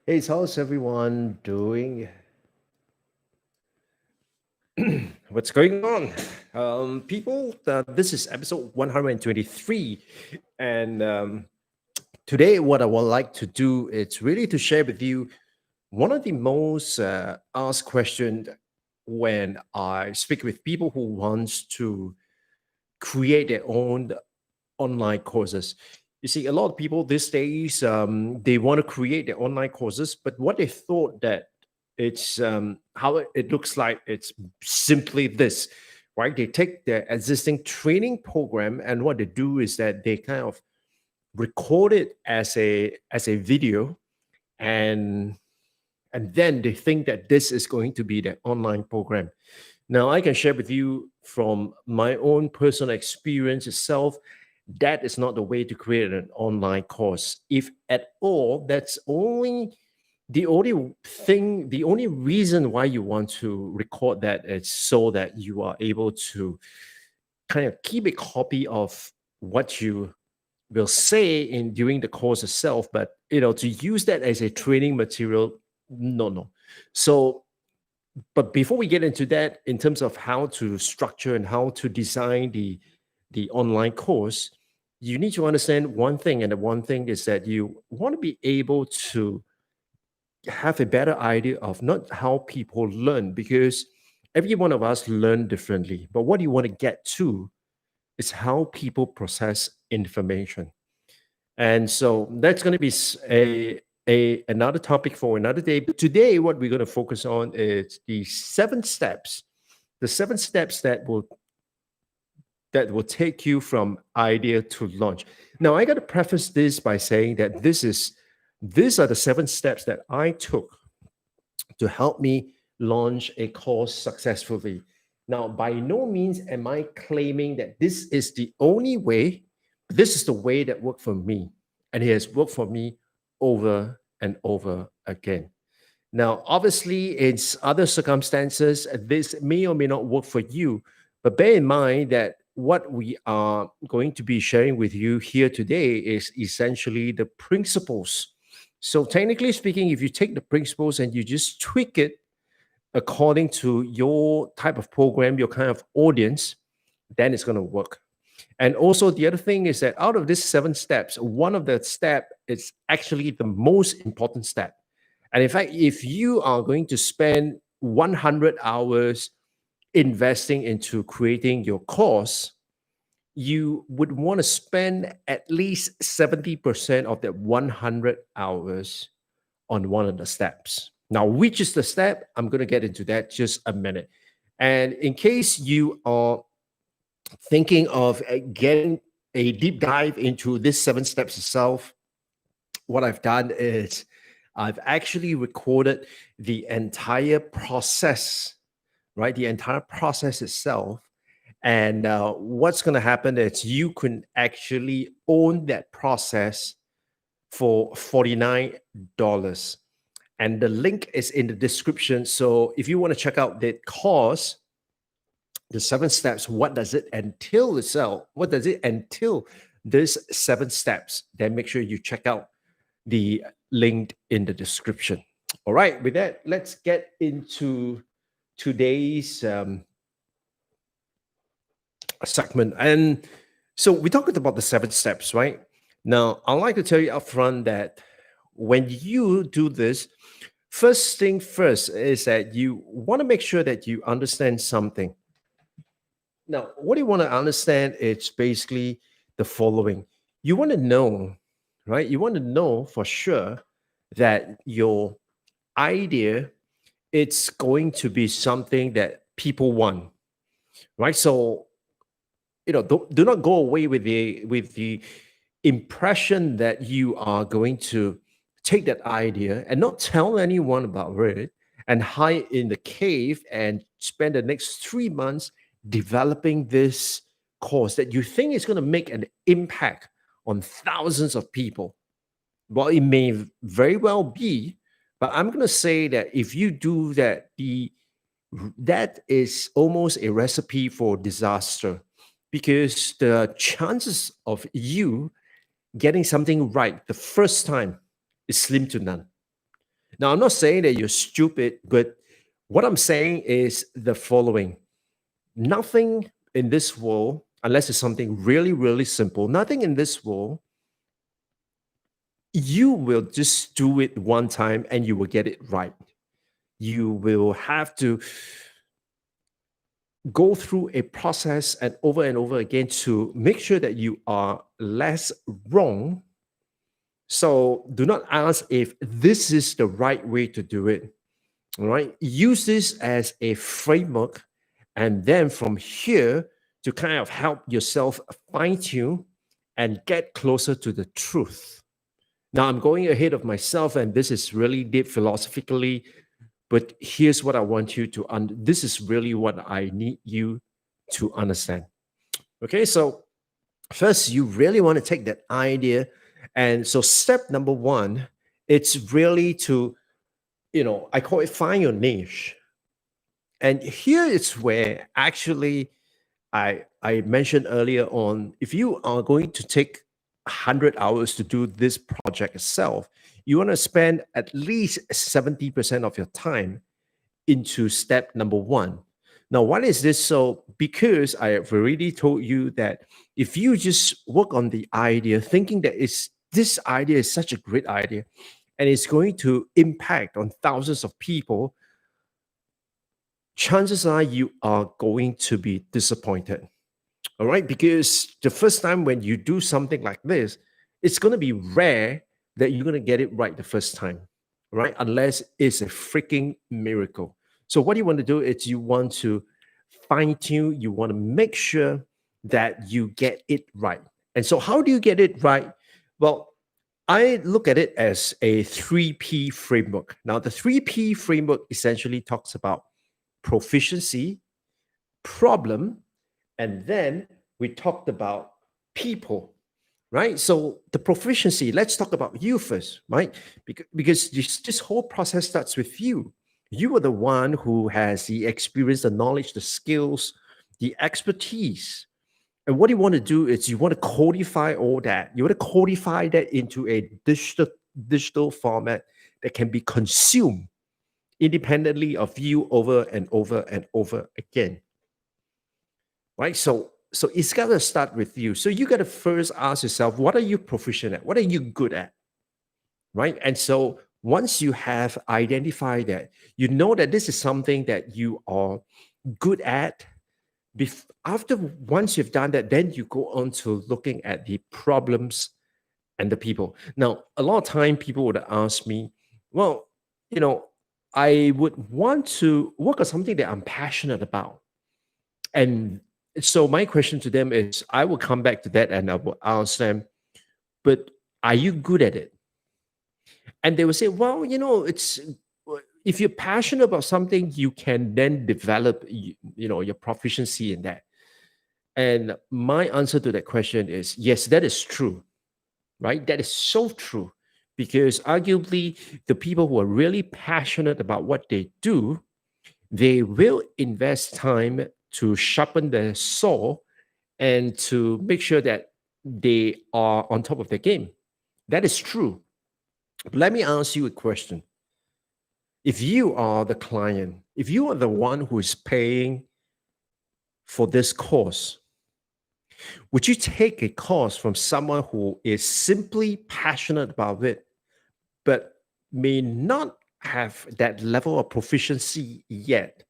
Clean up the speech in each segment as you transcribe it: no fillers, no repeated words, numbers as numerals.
Hey, so how's everyone doing? What's going on? People, this is episode 123. And today, what I would like to do is really to share with you one of the most asked questions when I speak with people who wants to create their own online courses. You see, a lot of people these days they want to create their online courses, but what they thought that it's how it looks like it's simply this, right? They take their existing training program and what they do is that they kind of record it as a video and and then they think that this is going to be their online program. Now, I can share with you from my own personal experience itself, that is not the way to create an online course. If at all, that's only the only reason why you want to record that is so that you are able to kind of keep a copy of what you will say in during the course itself, but to use that as a training material, no. So but before we get into that, in terms of how to structure and how to design the online course, you need to understand one thing, and the one thing is that you want to be able to have a better idea of not how people learn, because every one of us learn differently. But what you want to get to is how people process information. And so that's going to be a another topic for another day. But today, what we're going to focus on is the 7 steps that will take you from idea to launch. Now, I got to preface this by saying that these are the 7 steps that I took to help me launch a course successfully. Now, by no means am I claiming that this is the only way. This is the way that worked for me, and it has worked for me over and over again. Now, obviously, in other circumstances, this may or may not work for you, but bear in mind that what we are going to be sharing with you here today is essentially the principles. So, technically speaking, if you take the principles and you just tweak it according to your type of program, your kind of audience, then it's going to work. And also, the other thing is that out of these 7 steps, one of the step is actually the most important step. And in fact, if you are going to spend 100 hours investing into creating your course, you would want to spend at least 70% of that 100 hours on one of the steps. Now, which is the step? I'm going to get into that just a minute. And in case you are thinking of getting a deep dive into this 7 steps itself, what I've done is I've actually recorded the entire process, right? The entire process itself. And what's going to happen is you can actually own that process for $49. And the link is in the description. So if you want to check out that course, the 7 steps, what does it entail itself? What does it entail? There's 7 steps. Then make sure you check out the link in the description. All right, with that, let's get into today's segment. And so we talked about the 7 steps, right? Now, I'd like to tell you upfront that when you do this, first thing first is that you want to make sure that you understand something. Now, what you want to understand is basically the following. You want to know, right? You want to know for sure that your idea it's going to be something that people want, right? So, do not go away with the impression that you are going to take that idea and not tell anyone about it and hide in the cave and spend the next 3 months developing this course that you think is going to make an impact on thousands of people. Well, it may very well be, but I'm going to say that if you do that, that is almost a recipe for disaster, because the chances of you getting something right the first time is slim to none. Now, I'm not saying that you're stupid, but what I'm saying is the following: nothing in this world, unless it's something really, really simple, nothing in this world, you will just do it one time and you will get it right. You will have to go through a process and over again to make sure that you are less wrong. So do not ask if this is the right way to do it. All right. Use this as a framework. And then from here to kind of help yourself fine tune and get closer to the truth. Now, I'm going ahead of myself, and this is really deep philosophically, but here's what I want you to this is really what I need you to understand. Okay, so first, you really want to take that idea. And so, step number one, it's really to, I call it find your niche. And here is where actually I mentioned earlier on, if you are going to take 100 hours to do this project itself, you want to spend at least 70% of your time into step number one. Now, why is this so? Because I have already told you that if you just work on the idea, thinking that this idea is such a great idea and it's going to impact on thousands of people, chances are you are going to be disappointed. All right. Because the first time when you do something like this, it's going to be rare that you're going to get it right the first time, right? Unless it's a freaking miracle. So, what you want to do is you want to fine tune, you want to make sure that you get it right. And so, how do you get it right? Well, I look at it as a 3P framework. Now, the 3P framework essentially talks about proficiency, problem, and then we talked about people, right? So the proficiency, let's talk about you first, right? Because this whole process starts with you. You are the one who has the experience, the knowledge, the skills, the expertise. And what you want to do is you want to codify all that. You want to codify that into a digital format that can be consumed independently of you over and over and over again, right? So it's got to start with you. So you got to first ask yourself, what are you proficient at? What are you good at? Right? And so once you have identified that, you know that this is something that you are good at. After once you've done that, then you go on to looking at the problems and the people. Now, a lot of time people would ask me, well, you know, I would want to work on something that I'm passionate about. And so my question to them is, I will come back to that and I will ask them, but are you good at it? And they will say, well, it's if you're passionate about something, you can then develop, your proficiency in that. And my answer to that question is yes, that is true, right? That is so true. Because arguably, the people who are really passionate about what they do, they will invest time to sharpen their saw and to make sure that they are on top of their game. That is true. But let me ask you a question. If you are the client, if you are the one who is paying for this course, would you take a course from someone who is simply passionate about it, but may not have that level of proficiency yet?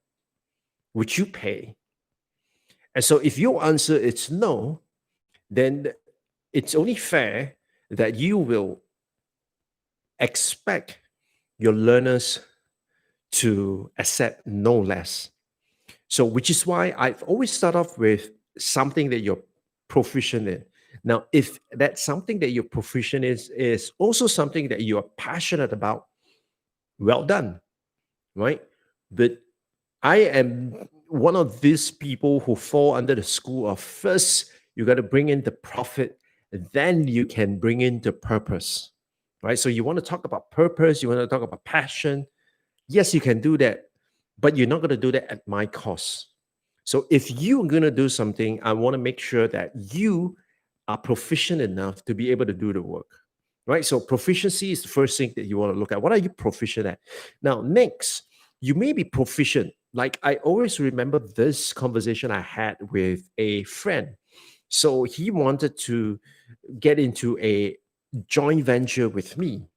Would you pay? And so if your answer is no, then it's only fair that you will expect your learners to accept no less. So, which is why I've always start off with something that you're proficient in. Now, if that something that you're proficient is also something that you are passionate about, well done, right? But I am one of these people who fall under the school of first, you got to bring in the profit, then you can bring in the purpose, right? So you want to talk about purpose, you want to talk about passion. Yes, you can do that, but you're not going to do that at my cost. So if you're going to do something, I want to make sure that you are proficient enough to be able to do the work, right? So proficiency is the first thing that you want to look at. What are you proficient at? Now, next, you may be proficient. Like I always remember this conversation I had with a friend. So he wanted to get into a joint venture with me.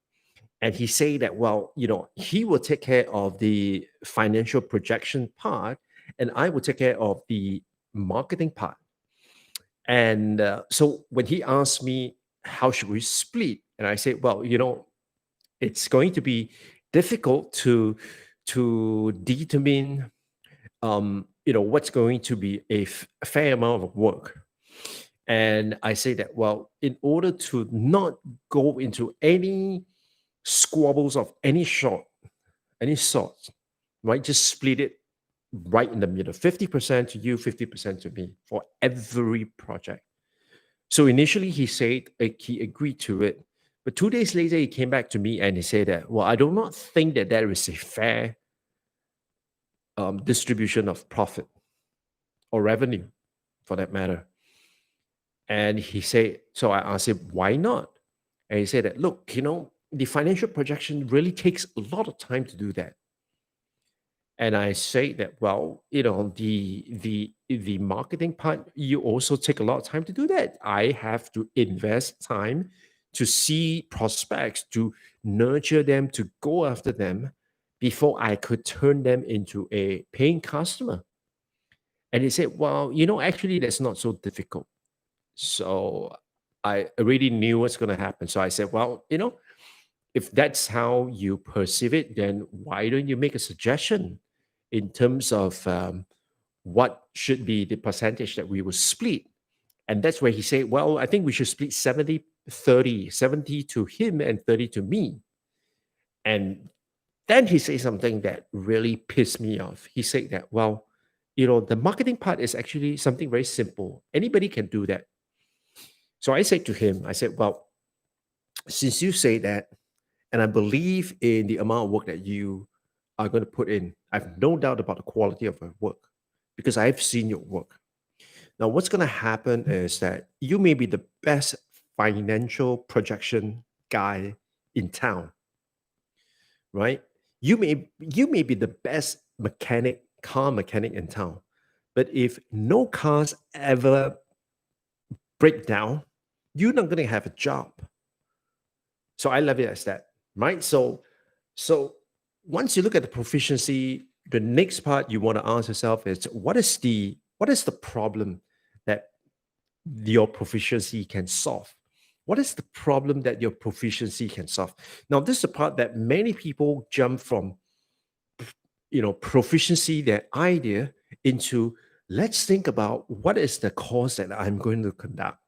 And he said that, well, he will take care of the financial projection part, and I will take care of the marketing part. And so when he asked me, how should we split? And I said, well, it's going to be difficult to determine what's going to be a fair amount of work. And I say that, well, in order to not go into any squabbles of any sort, right? Just split it right in the middle, 50% to you, 50% to me for every project. So initially he said he agreed to it. But 2 days later, he came back to me and he said that, well, I do not think that there is a fair distribution of profit or revenue for that matter. And he said, so I asked him, why not? And he said that, look, the financial projection really takes a lot of time to do that. And I say that, well, the marketing part, you also take a lot of time to do that. I have to invest time to see prospects, to nurture them, to go after them before I could turn them into a paying customer. And he said, well, actually, that's not so difficult. So I already knew what's going to happen. So I said, well, if that's how you perceive it, then why don't you make a suggestion in terms of what should be the percentage that we will split? And that's where he said, well, I think we should split 70-30, 70 to him and 30 to me. And then he said something that really pissed me off. He said that, well, the marketing part is actually something very simple. Anybody can do that. So I said to him, I said, well, since you say that, and I believe in the amount of work that you are going to put in, I have no doubt about the quality of your work because I've seen your work. Now, what's going to happen is that you may be the best financial projection guy in town, right? You may be the best car mechanic in town, but if no cars ever break down, you're not going to have a job. So I love it as that, right? So once you look at the proficiency, the next part you want to ask yourself is what is the problem that your proficiency can solve? What is the problem that your proficiency can solve? Now, this is the part that many people jump from, proficiency, their idea, into let's think about what is the course that I'm going to conduct.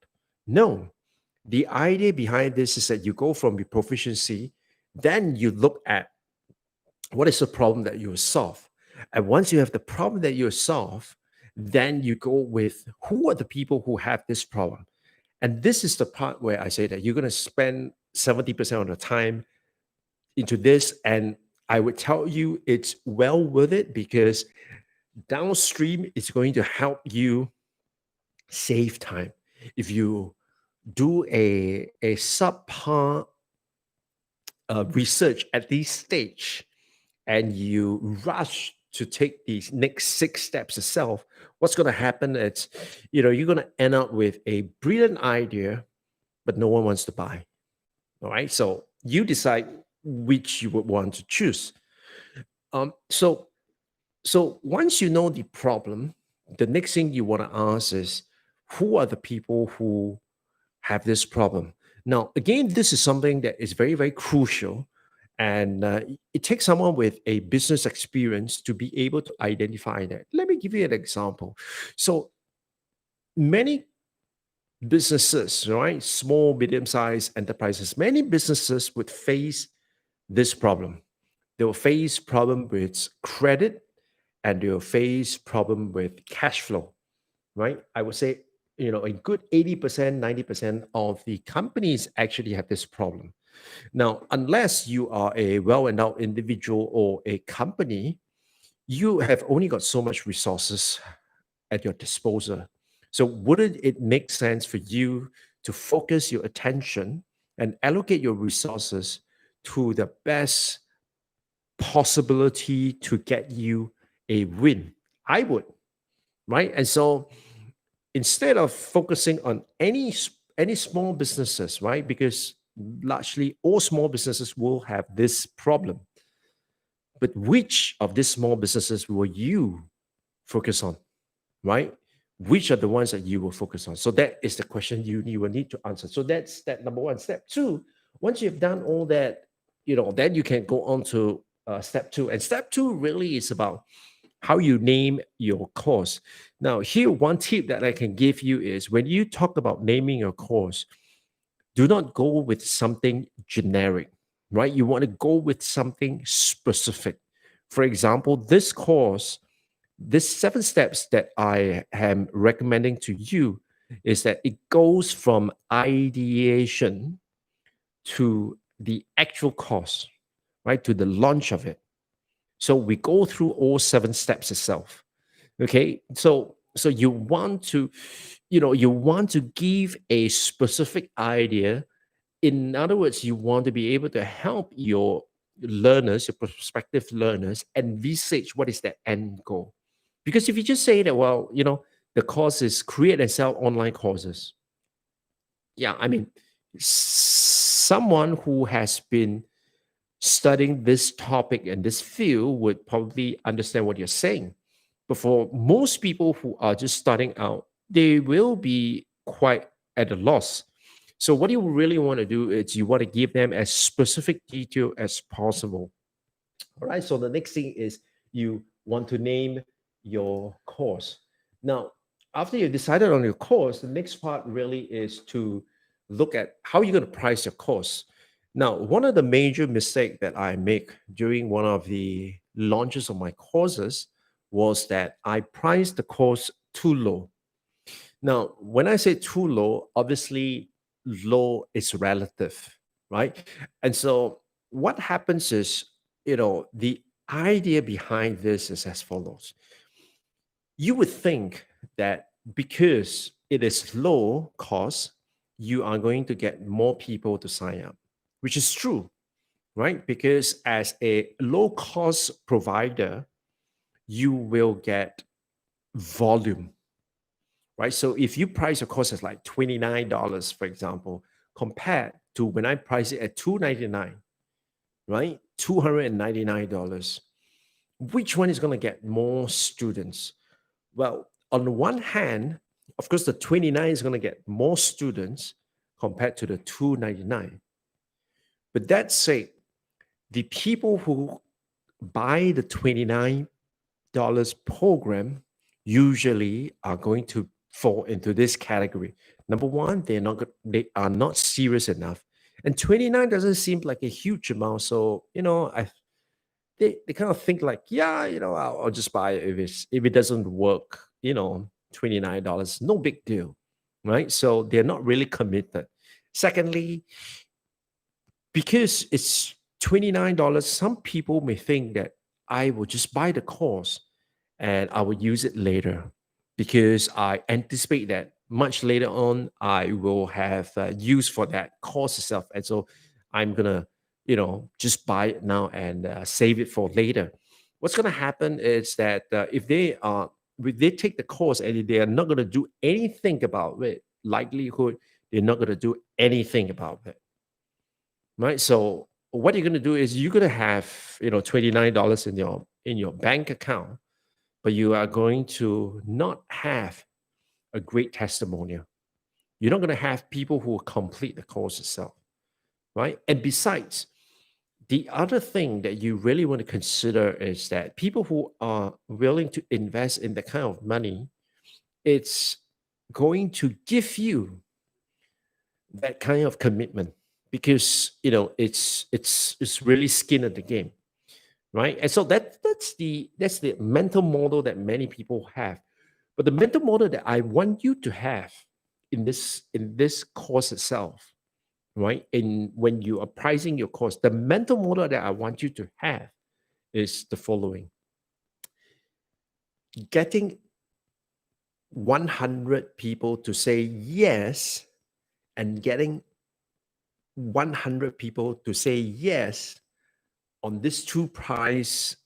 No, the idea behind this is that you go from the proficiency, then you look at what is the problem that you will solve. And once you have the problem that you solve, then you go with who are the people who have this problem. And this is the part where I say that you're going to spend 70% of the time into this. And I would tell you it's well worth it because downstream it's going to help you save time. If you do a subpar research at this stage and you rush to take these next 6 steps itself, what's going to happen is, you're going to end up with a brilliant idea, but no one wants to buy. All right. So you decide which you would want to choose. So once you know the problem, the next thing you want to ask is, who are the people who have this problem? Now, again, this is something that is very, very crucial. And it takes someone with a business experience to be able to identify that. Let me give you an example. So many businesses, right, small, medium-sized enterprises, many businesses would face this problem. They will face problem with credit and they will face problem with cash flow, right? I would say, a good 80%, 90% of the companies actually have this problem. Now, unless you are a well-endowed individual or a company, you have only got so much resources at your disposal. So wouldn't it make sense for you to focus your attention and allocate your resources to the best possibility to get you a win. I would, right? And so instead of focusing on any small businesses, right? Because largely all small businesses will have this problem. But which of these small businesses will you focus on, right? Which are the ones that you will focus on? So that is the question you will need to answer. So that's step number one. Step two, once you've done all that, then you can go on to step two. And step two really is about how you name your course. Now, here, one tip that I can give you is when you talk about naming your course, do not go with something generic, right? You want to go with something specific. For example, this course, this 7 steps that I am recommending to you is that it goes from ideation to the actual course, right? To the launch of it. So we go through all 7 steps itself. Okay. So you want to, you want to give a specific idea. In other words, you want to be able to help your learners, your prospective learners, envisage what is the end goal. Because if you just say that, well, the course is create and sell online courses. Yeah, I mean, someone who has been studying this topic and this field would probably understand what you're saying. But for most people who are just starting out, they will be quite at a loss. So what you really want to do is you want to give them as specific detail as possible. All right. So the next thing is you want to name your course. Now, after you decided on your course, the next part really is to look at how you're going to price your course. Now, one of the major mistakes that I make during one of the launches of my courses was that I priced the course too low. Now, when I say too low, obviously low is relative, right? And so what happens is, the idea behind this is as follows. You would think that because it is low cost, you are going to get more people to sign up, which is true, right? Because as a low cost provider, you will get volume, right? So if you price your course as like $29, for example, compared to when I price it at $299, right? $299. Which one is going to get more students? Well, on the one hand, of course, the 29 is going to get more students compared to the 299. But that said, the people who buy the $29 program usually are going to fall into this category. Number one, they are not serious enough. And 29 doesn't seem like a huge amount. So, they kind of think like, yeah, I'll just buy it if it doesn't work, $29, no big deal. Right. So they're not really committed. Secondly, because it's $29, some people may think that I will just buy the course and I will use it later because I anticipate that much later on I will have use for that course itself. And so I'm going to, just buy it now and save it for later. What's going to happen is that if they take the course and they are not going to do anything about it, likelihood they're not going to do anything about it, right? So what you're going to do is you're going to have $29 in your bank account, but you are going to not have a great testimonial. You're not going to have people who will complete the course itself, right? And besides, the other thing that you really want to consider is that people who are willing to invest in that kind of money, it's going to give you that kind of commitment because it's really skin in the game, right? And so that's the mental model that many people have. But the mental model that I want you to have in this course itself, right? And when you are pricing your course, the mental model that I want you to have is the following: getting 100 people to say yes and getting 100 people to say yes on these two prices.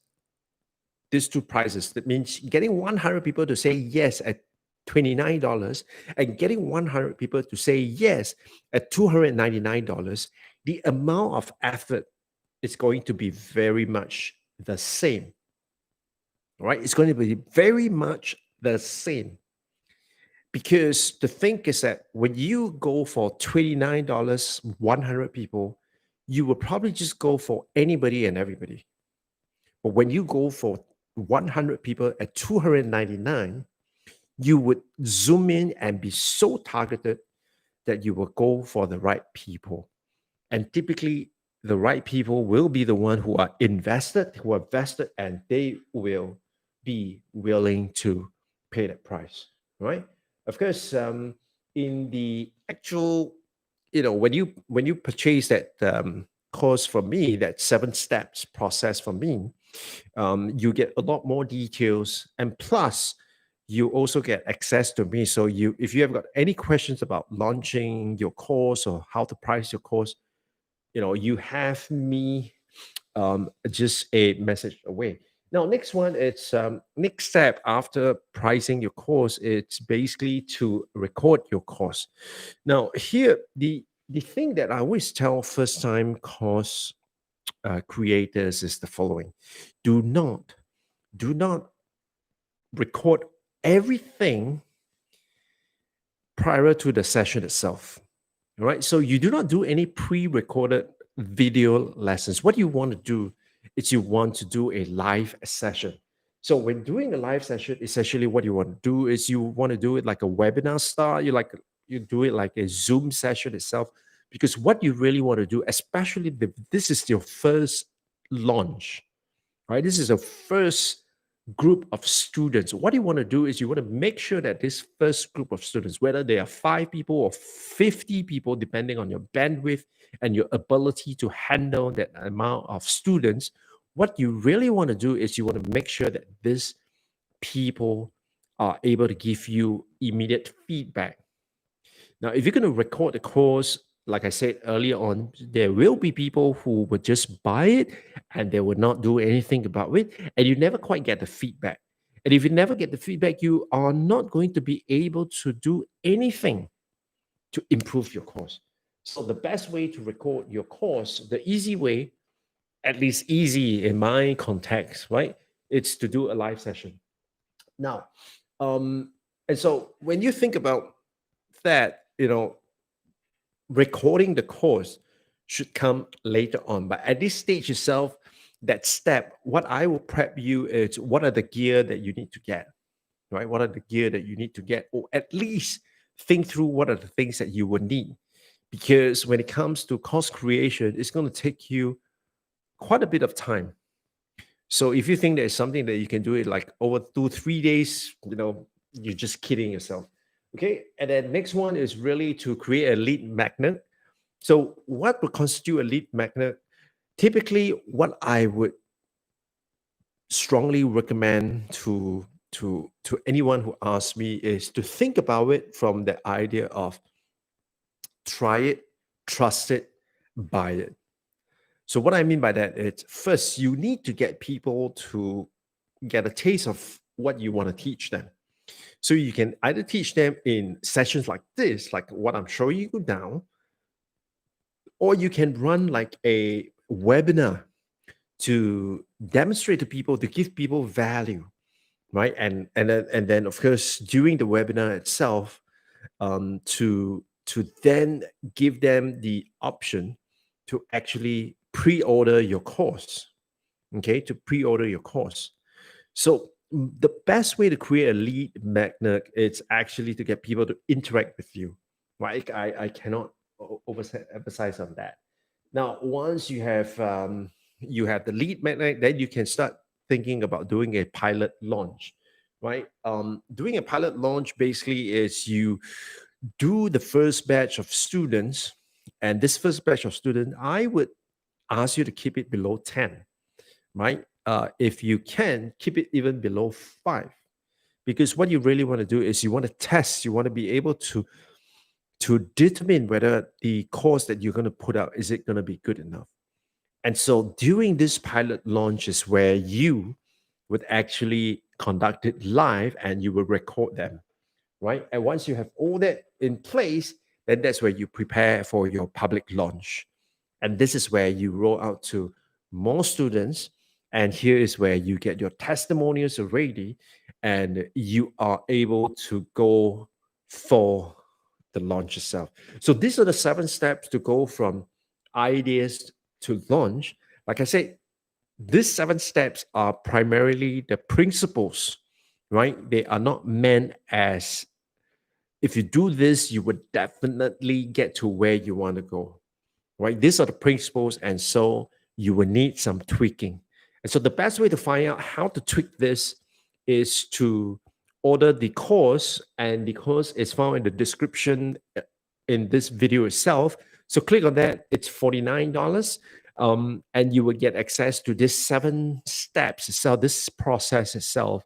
That means getting 100 people to say yes at $29 and getting 100 people to say yes at $299, the amount of effort is going to be very much the same, right? It's going to be very much the same. Because the thing is that when you go for $29, 100 people, you will probably just go for anybody and everybody. But when you go for 100 people at 299, you would zoom in and be so targeted that you will go for the right people. And typically, the right people will be the one who are vested, and they will be willing to pay that price, right? Of course, in the actual, when you purchase that course from me, that 7 steps process from me, you get a lot more details, and plus you also get access to me. So if you have got any questions about launching your course or how to price your course, you have me just a message away. Now, next one, it's next step after pricing your course. It's basically to record your course. Now, here the thing that I always tell first time course creators is the following: do not do not record everything prior to the session itself. All right. So you do not do any pre-recorded video lessons. What you want to do is you want to do a live session. So when doing a live session, essentially what you want to do is you want to do it like a webinar style. You do it like a Zoom session itself. Because what you really want to do, especially if this is your first launch, right? This is a first group of students. What you want to do is you want to make sure that this first group of students, whether they are 5 people or 50 people, depending on your bandwidth and your ability to handle that amount of students, what you really want to do is you want to make sure that these people are able to give you immediate feedback. Now, if you're going to record the course, like I said earlier on, there will be people who would just buy it and they would not do anything about it, and you never quite get the feedback. And if you never get the feedback, you are not going to be able to do anything to improve your course. So, the best way to record your course, the easy way, at least easy in my context, right? It's to do a live session. Now, and so when you think about that, recording the course should come later on. But at this stage itself, that step, what I will prep you is what are the gear that you need to get, right? What are the gear that you need to get, or at least think through what are the things that you will need. Because when it comes to course creation, it's going to take you quite a bit of time. So if you think there's something that you can do it like over 2-3 days, you're just kidding yourself. Okay. And then next one is really to create a lead magnet. So what would constitute a lead magnet? Typically, what I would strongly recommend to anyone who asks me is to think about it from the idea of try it, trust it, buy it. So what I mean by that is first you need to get people to get a taste of what you want to teach them. So you can either teach them in sessions like this, like what I'm showing you now, or you can run like a webinar to demonstrate to people, to give people value, right? And then of course during the webinar itself, to then give them the option to actually pre-order your course, okay? To pre-order your course. So the best way to create a lead magnet is actually to get people to interact with you, right? I cannot emphasize on that. Now, once you have the lead magnet, then you can start thinking about doing a pilot launch, right? Doing a pilot launch basically is you do the first batch of students, and this first batch of students, I would ask you to keep it below 10, right? If you can, keep it even below 5, because what you really want to do is you want to test, you want to be able to to determine whether the course that you're going to put out is it going to be good enough. And so during this pilot launch is where you would actually conduct it live and you will record them, right? And once you have all that in place, then that's where you prepare for your public launch. And this is where you roll out to more students. And here is where you get your testimonials ready and you are able to go for the launch itself. So these are the 7 steps to go from ideas to launch. Like I said, these 7 steps are primarily the principles, right? They are not meant as if you do this, you would definitely get to where you want to go, right? These are the principles. And so you will need some tweaking. And so the best way to find out how to tweak this is to order the course. And the course is found in the description in this video itself. So click on that. It's $49. And you will get access to this 7 steps. So this process itself.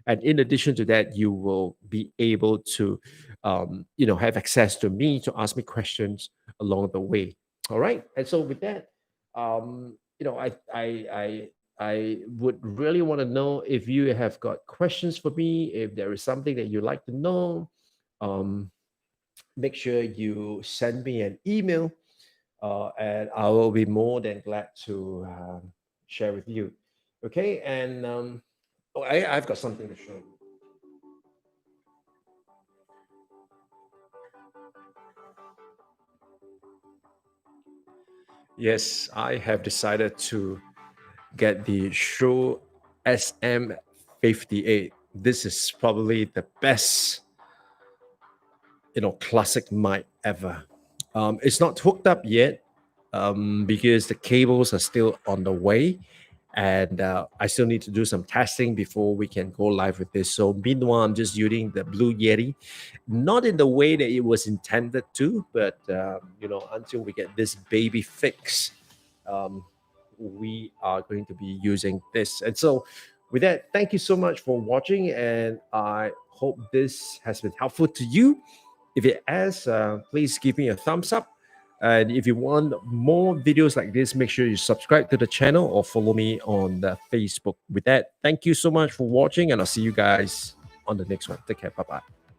And in addition to that, you will be able to, have access to me to ask me questions along the way. All right. And so with that, I would really want to know if you have got questions for me, if there is something that you'd like to know. Make sure you send me an email, and I will be more than glad to share with you. Okay. And I've got something to show you. Yes, I have decided to get the Shure SM58. This is probably the best, classic mic ever. It's not hooked up yet because the cables are still on the way. And I still need to do some testing before we can go live with this. So meanwhile, I'm just using the Blue Yeti, not in the way that it was intended to, but until we get this baby fixed, we are going to be using this. And so with that, thank you so much for watching, and I hope this has been helpful to you. If it has, please give me a thumbs up. And if you want more videos like this, make sure you subscribe to the channel or follow me on the Facebook. With that, thank you so much for watching, and I'll see you guys on the next one. Take care. Bye-bye.